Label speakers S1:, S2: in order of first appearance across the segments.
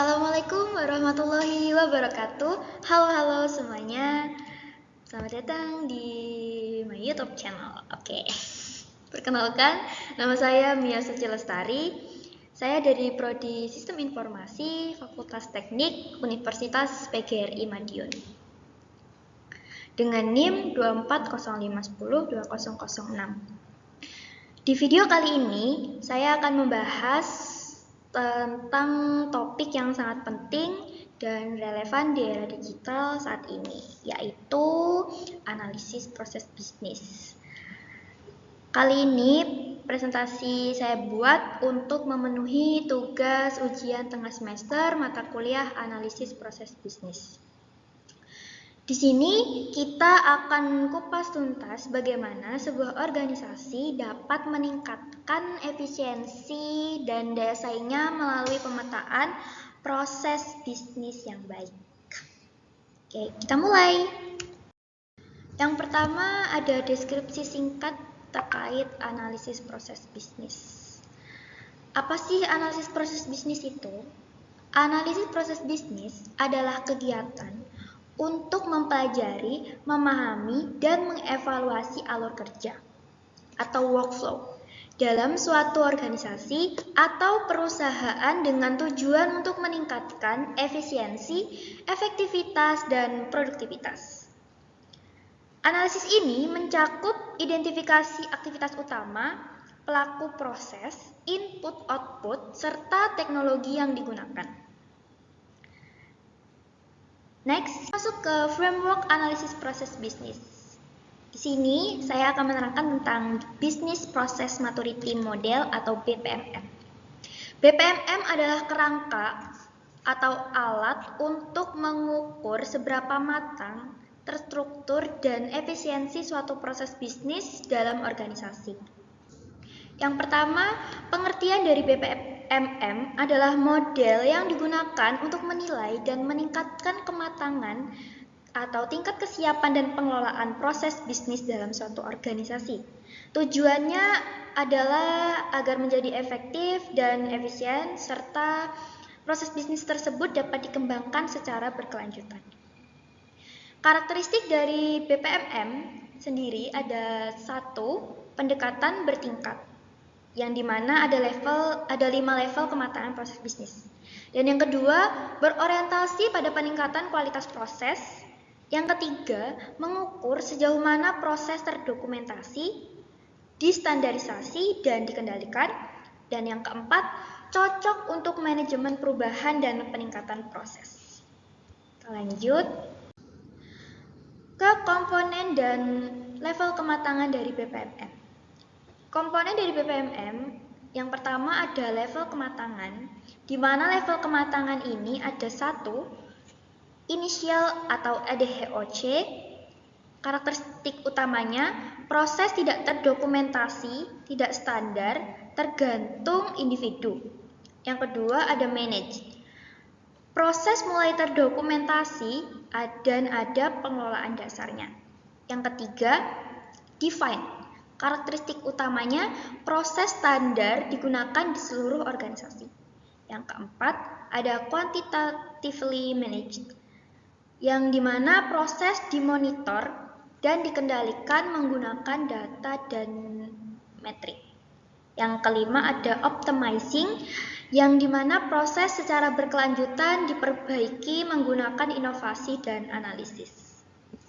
S1: Assalamualaikum warahmatullahi wabarakatuh. Halo semuanya. Selamat datang di my YouTube channel. Oke. Perkenalkan, nama saya Mia Suci Lestari. Saya dari Prodi Sistem Informasi Fakultas Teknik Universitas PGRI Madiun. Dengan NIM 24051020006. Di video kali ini, saya akan membahas tentang topik yang sangat penting dan relevan di era digital saat ini, yaitu analisis proses bisnis. Kali ini presentasi saya buat untuk memenuhi tugas ujian tengah semester mata kuliah analisis proses bisnis. Di sini kita akan kupas tuntas bagaimana sebuah organisasi dapat meningkatkan efisiensi dan daya saingnya melalui pemetaan proses bisnis yang baik. Oke, kita mulai. Yang pertama ada deskripsi singkat terkait analisis proses bisnis. Apa sih analisis proses bisnis itu? Analisis proses bisnis adalah kegiatan untuk mempelajari, memahami, dan mengevaluasi alur kerja atau workflow dalam suatu organisasi atau perusahaan dengan tujuan untuk meningkatkan efisiensi, efektivitas, dan produktivitas. Analisis ini mencakup identifikasi aktivitas utama, pelaku proses, input-output, serta teknologi yang digunakan. Next, masuk ke framework analisis proses bisnis. Di sini saya akan menerangkan tentang Business Process Maturity Model atau BPMM. BPMM adalah kerangka atau alat untuk mengukur seberapa matang, terstruktur, dan efisiensi suatu proses bisnis dalam organisasi. Yang pertama, pengertian dari BPMM adalah model yang digunakan untuk menilai dan meningkatkan kematangan atau tingkat kesiapan dan pengelolaan proses bisnis dalam suatu organisasi. Tujuannya adalah agar menjadi efektif dan efisien, serta proses bisnis tersebut dapat dikembangkan secara berkelanjutan. Karakteristik dari BPMM sendiri ada 1, pendekatan bertingkat, yang dimana ada 5 level kematangan proses bisnis. Dan yang kedua, berorientasi pada peningkatan kualitas proses. Yang ketiga, mengukur sejauh mana proses terdokumentasi, distandarisasi, dan dikendalikan. Dan yang keempat, cocok untuk manajemen perubahan dan peningkatan proses. Kita lanjut ke komponen dan level kematangan dari BPMM. Komponen dari BPMM yang pertama ada level kematangan, di mana level kematangan ini ada 1, inisial atau ADHOC. Karakteristik utamanya, proses tidak terdokumentasi, tidak standar, tergantung individu. Yang kedua ada manage. Proses mulai terdokumentasi dan ada pengelolaan dasarnya. Yang ketiga, define. Karakteristik utamanya, proses standar digunakan di seluruh organisasi. Yang keempat, ada quantitatively managed, yang dimana proses dimonitor dan dikendalikan menggunakan data dan metrik. Yang kelima, ada optimizing, yang dimana proses secara berkelanjutan diperbaiki menggunakan inovasi dan analisis.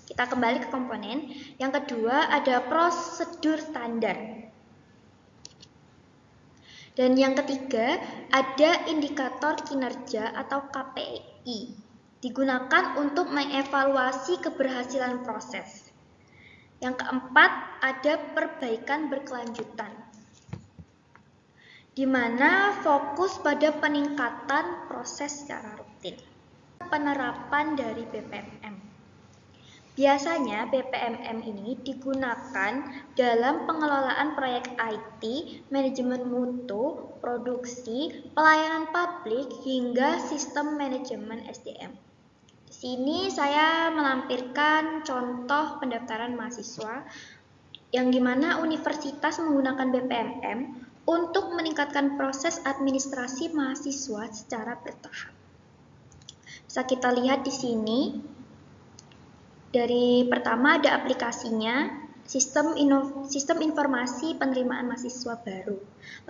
S1: Kita kembali ke komponen. Yang kedua ada prosedur standar. Dan yang ketiga ada indikator kinerja atau KPI. Digunakan untuk mengevaluasi keberhasilan proses. Yang keempat ada perbaikan berkelanjutan, di mana fokus pada peningkatan proses secara rutin. Penerapan dari BPMM. Biasanya BPMM ini digunakan dalam pengelolaan proyek IT, manajemen mutu, produksi, pelayanan publik, hingga sistem manajemen SDM. Di sini saya melampirkan contoh pendaftaran mahasiswa yang dimana universitas menggunakan BPMM untuk meningkatkan proses administrasi mahasiswa secara bertahap. Bisa kita lihat di sini. Dari pertama ada aplikasinya, sistem informasi penerimaan mahasiswa baru.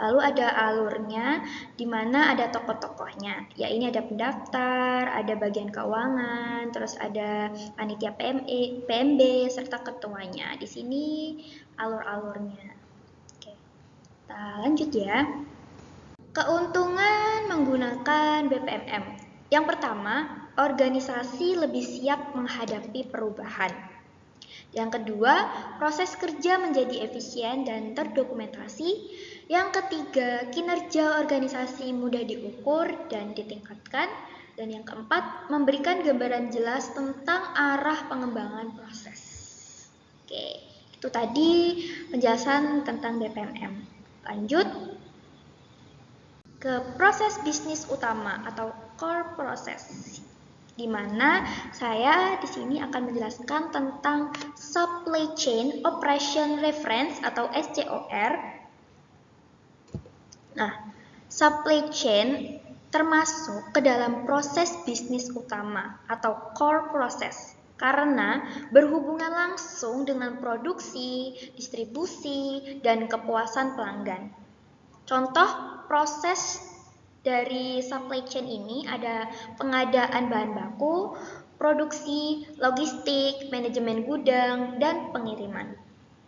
S1: Lalu ada alurnya, di mana ada tokoh-tokohnya. Ya, ini ada pendaftar, ada bagian keuangan, terus ada panitia PMB, serta ketuanya. Di sini alur-alurnya. Oke, kita lanjut ya. Keuntungan menggunakan BPMM. Yang pertama, organisasi lebih siap menghadapi perubahan. Yang kedua, proses kerja menjadi efisien dan terdokumentasi. Yang ketiga, kinerja organisasi mudah diukur dan ditingkatkan. Dan yang keempat, memberikan gambaran jelas tentang arah pengembangan proses. Oke, itu tadi penjelasan tentang BPMM. Lanjut ke proses bisnis utama atau core process, di mana saya di sini akan menjelaskan tentang Supply Chain Operation Reference atau SCOR. Nah, supply chain termasuk ke dalam proses bisnis utama atau core process karena berhubungan langsung dengan produksi, distribusi, dan kepuasan pelanggan. Contoh proses dari supply chain ini ada pengadaan bahan baku, produksi, logistik, manajemen gudang, dan pengiriman.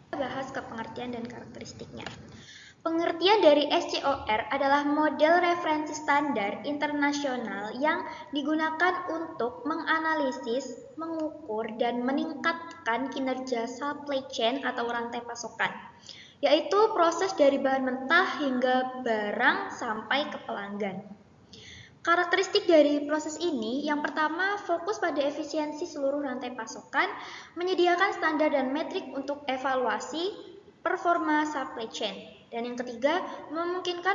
S1: Kita bahas ke pengertian dan karakteristiknya. Pengertian dari SCOR adalah model referensi standar internasional yang digunakan untuk menganalisis, mengukur, dan meningkatkan kinerja supply chain atau rantai pasokan, yaitu proses dari bahan mentah hingga barang sampai ke pelanggan. Karakteristik dari proses ini, yang pertama fokus pada efisiensi seluruh rantai pasokan, menyediakan standar dan metrik untuk evaluasi performa supply chain. Dan yang ketiga, memungkinkan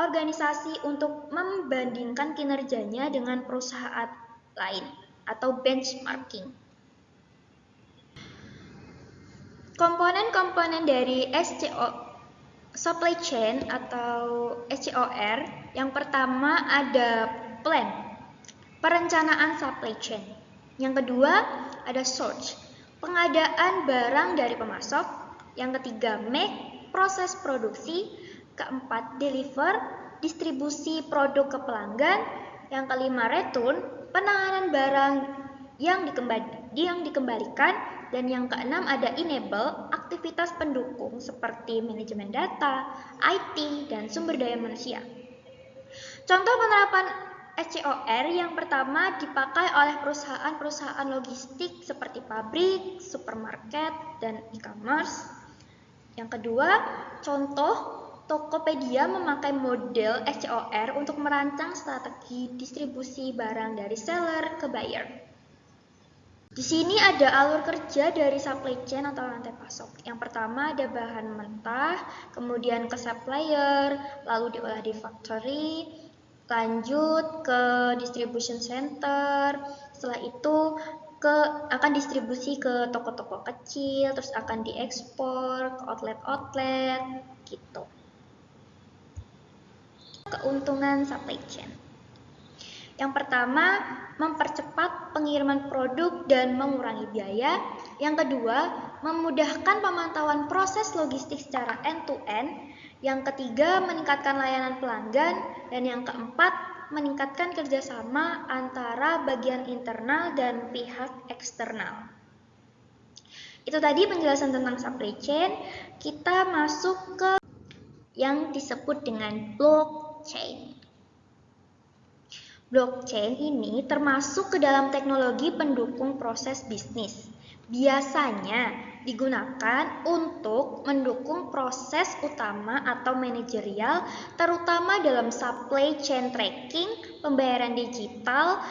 S1: organisasi untuk membandingkan kinerjanya dengan perusahaan lain atau benchmarking. Komponen-komponen dari supply chain atau SCOR, yang pertama ada plan, perencanaan supply chain. Yang kedua ada source, pengadaan barang dari pemasok. Yang ketiga make, proses produksi. Keempat deliver, distribusi produk ke pelanggan. Yang kelima return, penanganan barang yang dikembalikan. Dan yang keenam ada enable, aktivitas pendukung seperti manajemen data, IT, dan sumber daya manusia. Contoh penerapan SCOR yang pertama dipakai oleh perusahaan-perusahaan logistik seperti pabrik, supermarket, dan e-commerce. Yang kedua, contoh Tokopedia memakai model SCOR untuk merancang strategi distribusi barang dari seller ke buyer. Di sini ada alur kerja dari supply chain atau rantai pasok. Yang pertama ada bahan mentah, kemudian ke supplier, lalu diolah di factory, lanjut ke distribution center. Setelah itu akan distribusi ke toko-toko kecil, terus akan diekspor ke outlet-outlet gitu. Keuntungan supply chain. Yang pertama, mempercepat pengiriman produk dan mengurangi biaya. Yang kedua, memudahkan pemantauan proses logistik secara end-to-end. Yang ketiga, meningkatkan layanan pelanggan. Dan yang keempat, meningkatkan kerjasama antara bagian internal dan pihak eksternal. Itu tadi penjelasan tentang supply chain. Kita masuk ke yang disebut dengan blockchain. Blockchain ini termasuk ke dalam teknologi pendukung proses bisnis. Biasanya digunakan untuk mendukung proses utama atau manajerial, terutama dalam supply chain tracking, pembayaran digital,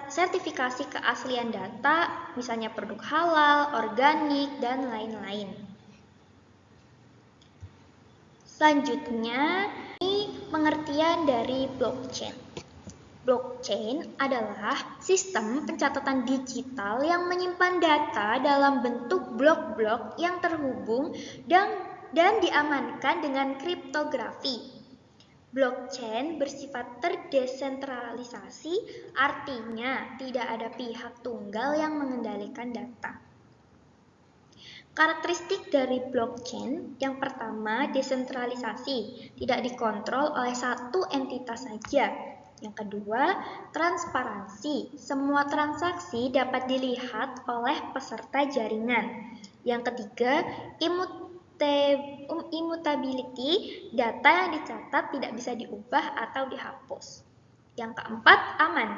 S1: sertifikasi keaslian data, misalnya produk halal, organik, dan lain-lain. Selanjutnya, ini pengertian dari blockchain. Blockchain adalah sistem pencatatan digital yang menyimpan data dalam bentuk blok-blok yang terhubung dan diamankan dengan kriptografi. Blockchain bersifat terdesentralisasi, artinya tidak ada pihak tunggal yang mengendalikan data. Karakteristik dari blockchain yang pertama, desentralisasi, tidak dikontrol oleh satu entitas saja. Yang kedua, transparansi, semua transaksi dapat dilihat oleh peserta jaringan. Yang ketiga, immutability, data yang dicatat tidak bisa diubah atau dihapus. Yang keempat, aman,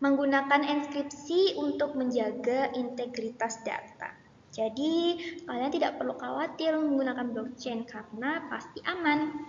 S1: menggunakan enkripsi untuk menjaga integritas data. Jadi, kalian tidak perlu khawatir menggunakan blockchain karena pasti aman.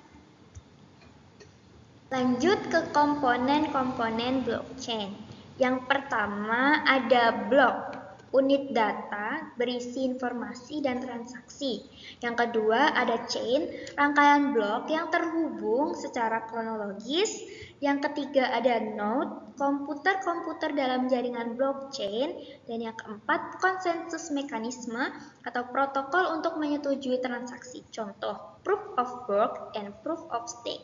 S1: Lanjut ke komponen-komponen blockchain. Yang pertama ada blok, unit data berisi informasi dan transaksi. Yang kedua ada chain, rangkaian blok yang terhubung secara kronologis. Yang ketiga ada node, komputer-komputer dalam jaringan blockchain. Dan yang keempat, konsensus mekanisme atau protokol untuk menyetujui transaksi. Contoh, proof of work and proof of stake.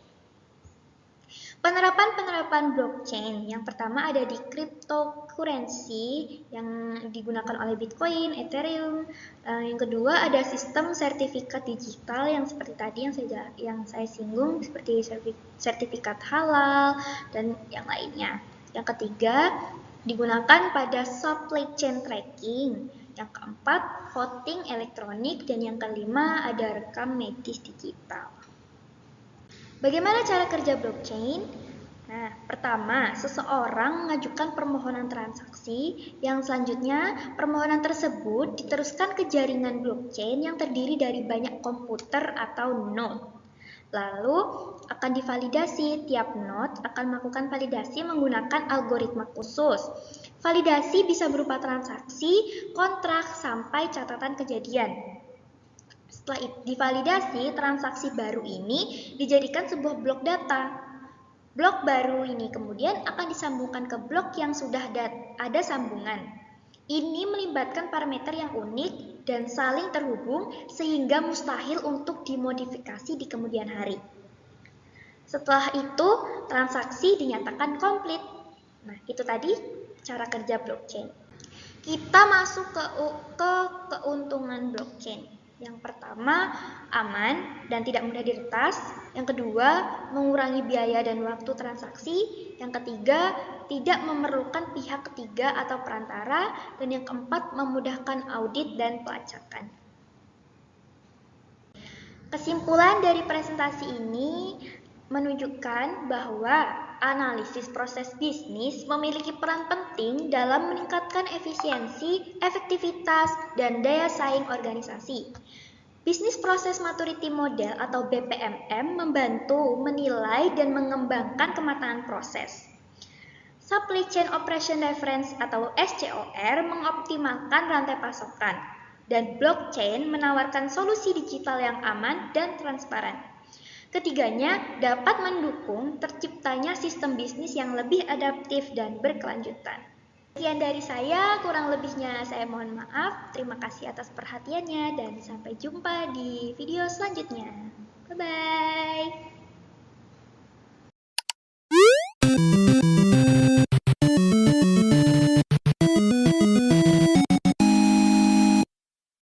S1: Penerapan blockchain yang pertama ada di cryptocurrency yang digunakan oleh Bitcoin, Ethereum. Yang kedua ada sistem sertifikat digital yang seperti tadi yang saya singgung seperti sertifikat halal dan yang lainnya. Yang ketiga digunakan pada supply chain tracking. Yang keempat voting elektronik dan yang kelima ada rekam medis digital. Bagaimana cara kerja blockchain? Nah, pertama, seseorang mengajukan permohonan transaksi, yang selanjutnya permohonan tersebut diteruskan ke jaringan blockchain yang terdiri dari banyak komputer atau node. Lalu akan divalidasi, tiap node akan melakukan validasi menggunakan algoritma khusus. Validasi bisa berupa transaksi, kontrak, sampai catatan kejadian. Setelah divalidasi, transaksi baru ini dijadikan sebuah blok data. Blok baru ini kemudian akan disambungkan ke blok yang sudah ada sambungan. Ini melibatkan parameter yang unik dan saling terhubung sehingga mustahil untuk dimodifikasi di kemudian hari. Setelah itu, transaksi dinyatakan komplit. Nah, itu tadi cara kerja blockchain. Kita masuk ke keuntungan blockchain. Yang pertama, aman dan tidak mudah diretas. Yang kedua, mengurangi biaya dan waktu transaksi. Yang ketiga, tidak memerlukan pihak ketiga atau perantara. Dan yang keempat, memudahkan audit dan pelacakan. Kesimpulan dari presentasi ini menunjukkan bahwa analisis proses bisnis memiliki peran penting dalam meningkatkan efisiensi, efektivitas, dan daya saing organisasi. Bisnis Process Maturity Model atau BPMM membantu menilai dan mengembangkan kematangan proses. Supply Chain Operation Reference atau SCOR mengoptimalkan rantai pasokan, dan blockchain menawarkan solusi digital yang aman dan transparan. Ketiganya dapat mendukung terciptanya sistem bisnis yang lebih adaptif dan berkelanjutan. Sekian dari saya, kurang lebihnya saya mohon maaf. Terima kasih atas perhatiannya dan sampai jumpa di video selanjutnya. Bye-bye.